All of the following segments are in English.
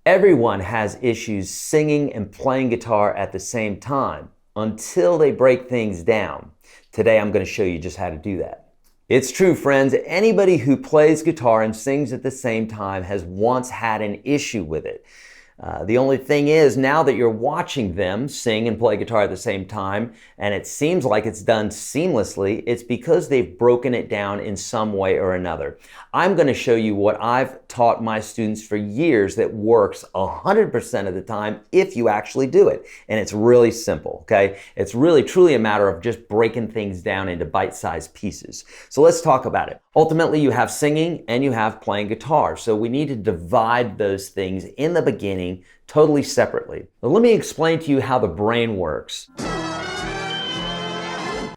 Everyone has issues singing and playing guitar at the same time until they break things down. Today I'm going to show you just how to do that. It's true, friends. Anybody who plays guitar and sings at the same time has once had an issue with it. The only thing is, now that you're watching them sing and play guitar at the same time, and it seems like it's done seamlessly, it's because they've broken it down in some way or another. I'm going to show you what I've taught my students for years that works 100% of the time if you actually do it. And it's really simple, okay? It's really truly a matter of just breaking things down into bite-sized pieces. So let's talk about it. Ultimately, you have singing and you have playing guitar. So we need to divide those things in the beginning totally separately. Now, let me explain to you how the brain works.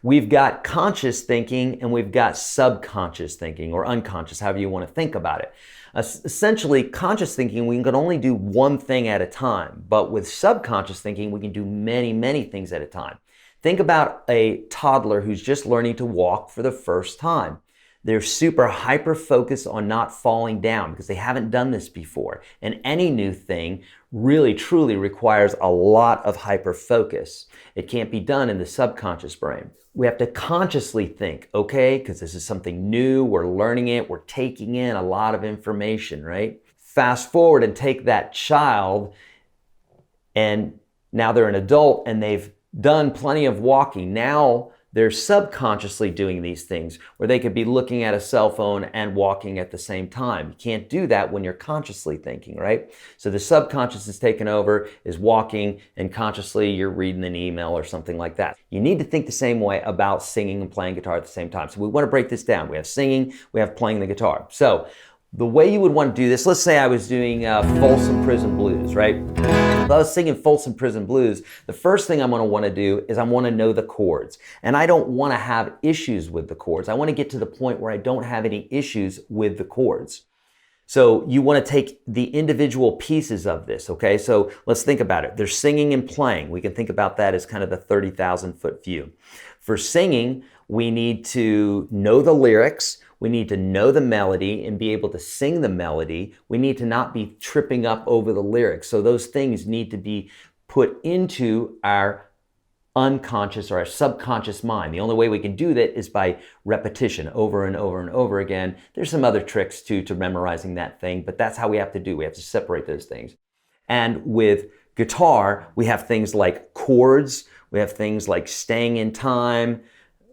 We've got conscious thinking and we've got subconscious thinking, or unconscious, however you want to think about it. Essentially, conscious thinking, we can only do one thing at a time, but with subconscious thinking, we can do many, many things at a time. Think about a toddler who's just learning to walk for the first time. They're super hyper-focused on not falling down because they haven't done this before. And any new thing really, truly requires a lot of hyper-focus. It can't be done in the subconscious brain. We have to consciously think, okay, because this is something new, we're learning it, we're taking in a lot of information, right? Fast forward and take that child, and now they're an adult and they've done plenty of walking. Now they're subconsciously doing these things where they could be looking at a cell phone and walking at the same time. You can't do that when you're consciously thinking, right? So the subconscious is taken over, is walking, and consciously you're reading an email or something like that. You need to think the same way about singing and playing guitar at the same time. So we want to break this down. We have singing, we have playing the guitar. So the way you would want to do this, let's say I was doing Folsom Prison Blues, right? If I was singing Folsom Prison Blues, the first thing I'm going to want to do is I want to know the chords. And I don't want to have issues with the chords. I want to get to the point where I don't have any issues with the chords. So you want to take the individual pieces of this, okay? So let's think about it. There's singing and playing. We can think about that as kind of the 30,000 foot view. For singing, we need to know the lyrics. We need to know the melody and be able to sing the melody. We need to not be tripping up over the lyrics. So those things need to be put into our unconscious or our subconscious mind. The only way we can do that is by repetition over and over and over again. There's some other tricks too to memorizing that thing, but that's how we have to do. We have to separate those things. And with guitar, we have things like chords. We have things like staying in time.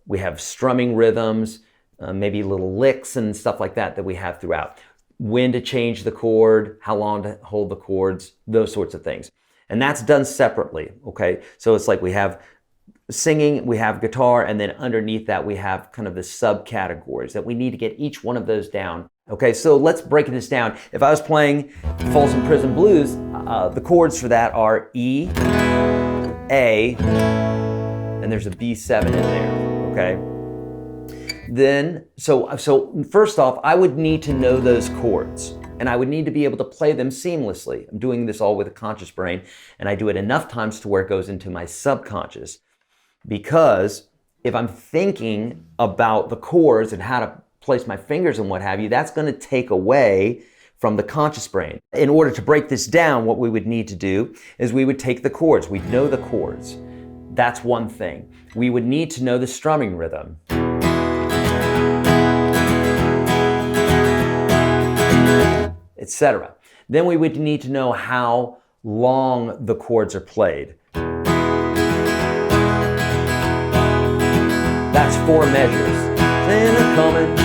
We have strumming rhythms. Maybe little licks and stuff like that we have throughout. When to change the chord, how long to hold the chords, those sorts of things. And that's done separately, okay? So it's like we have singing, we have guitar, and then underneath that we have kind of the subcategories that we need to get each one of those down. Okay, so let's break this down. If I was playing Folsom Prison Blues, the chords for that are E, A, and there's a B7 in there, okay? Then, so first off, I would need to know those chords and I would need to be able to play them seamlessly. I'm doing this all with a conscious brain, and I do it enough times to where it goes into my subconscious, because if I'm thinking about the chords and how to place my fingers and what have you, that's going to take away from the conscious brain. In order to break this down, what we would need to do is we would take the chords. We'd know the chords. That's one thing. We would need to know the strumming rhythm. Etc. Then we would need to know how long the chords are played. That's 4 measures. Then coming,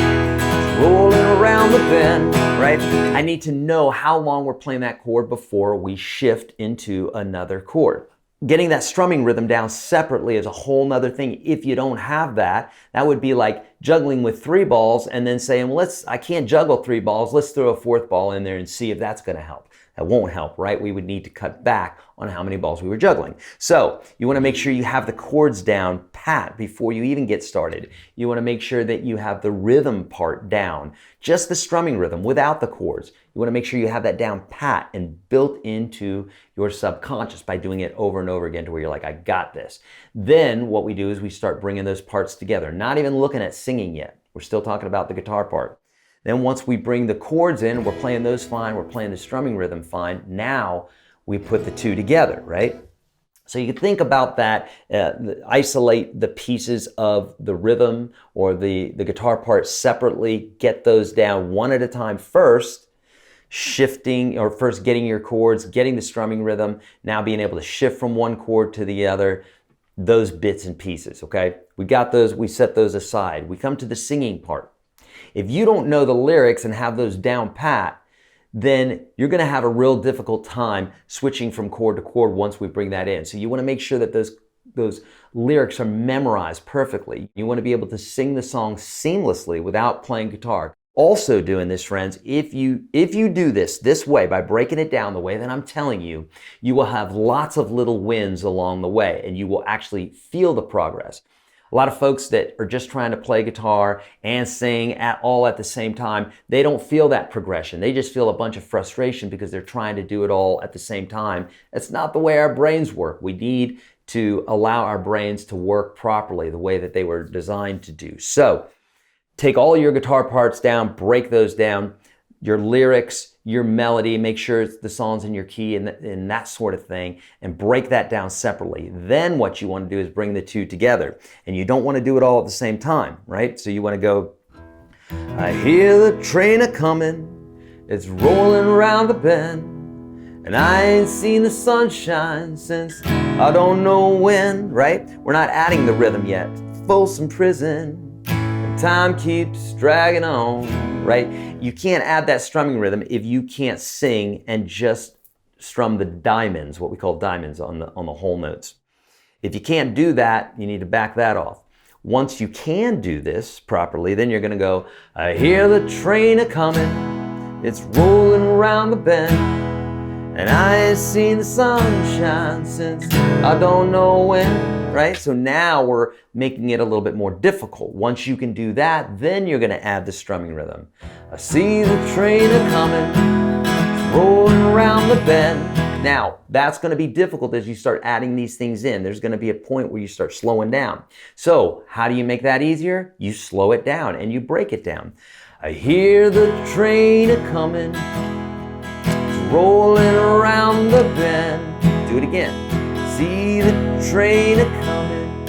rolling around the bend, right? I need to know how long we're playing that chord before we shift into another chord. Getting that strumming rhythm down separately is a whole nother thing. If you don't have that, that would be like juggling with 3 balls and then saying, well, I can't juggle 3 balls. Let's throw a 4th ball in there and see if that's going to help. That won't help, right? We would need to cut back on how many balls we were juggling. So you want to make sure you have the chords down pat before you even get started. You want to make sure that you have the rhythm part down, just the strumming rhythm without the chords. You want to make sure you have that down pat and built into your subconscious by doing it over and over again to where you're like, I got this. Then what we do is we start bringing those parts together, not even looking at singing yet. We're still talking about the guitar part. Then once we bring the chords in, we're playing those fine, we're playing the strumming rhythm fine, now we put the two together, right? So you can think about that, isolate the pieces of the rhythm or the guitar part separately, get those down one at a time first, shifting or first getting your chords, getting the strumming rhythm, now being able to shift from one chord to the other, those bits and pieces, okay? We got those, we set those aside. We come to the singing part. If you don't know the lyrics and have those down pat, then you're going to have a real difficult time switching from chord to chord once we bring that in. So you want to make sure that those lyrics are memorized perfectly. You want to be able to sing the song seamlessly without playing guitar. Also doing this, friends, if you do this way, by breaking it down the way that I'm telling you, you will have lots of little wins along the way and you will actually feel the progress. A lot of folks that are just trying to play guitar and sing all at the same time, they don't feel that progression. They just feel a bunch of frustration because they're trying to do it all at the same time. That's not the way our brains work. We need to allow our brains to work properly the way that they were designed to do. So take all your guitar parts down, break those down, your lyrics, your melody, make sure the song's in your key and that sort of thing, and break that down separately. Then what you want to do is bring the two together. And you don't want to do it all at the same time, right? So you want to go, I hear the train a-comin', it's rolling around the bend, and I ain't seen the sunshine since I don't know when, right? We're not adding the rhythm yet. Folsom Prison, and time keeps dragging on, right? You can't add that strumming rhythm if you can't sing and just strum the diamonds, what we call diamonds on the whole notes. If you can't do that, you need to back that off. Once you can do this properly, then you're going to go, I hear the train a-comin', it's rolling around the bend, and I ain't seen the sunshine since I don't know when, right? So now we're making it a little bit more difficult. Once you can do that, then you're going to add the strumming rhythm. I see the train a-comin', it's rolling around the bend. Now, that's going to be difficult as you start adding these things in. There's going to be a point where you start slowing down. So how do you make that easier? You slow it down and you break it down. I hear the train a-comin', it's rolling around the bend. Do it again. See the train a-comin',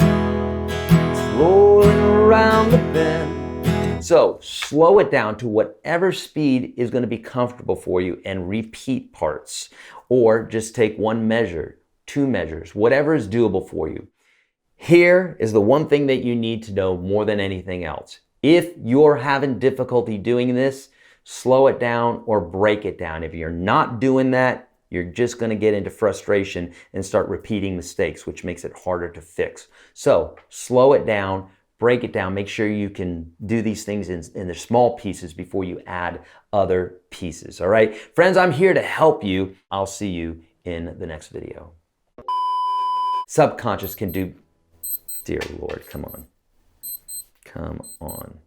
it's rolling around the bend. So slow it down to whatever speed is going to be comfortable for you and repeat parts. Or just take one measure, two measures, whatever is doable for you. Here is the one thing that you need to know more than anything else. If you're having difficulty doing this, slow it down or break it down. If you're not doing that, you're just going to get into frustration and start repeating mistakes, which makes it harder to fix. So slow it down, break it down. Make sure you can do these things in the small pieces before you add other pieces. All right, friends, I'm here to help you. I'll see you in the next video. Subconscious can do, dear Lord, come on. Come on.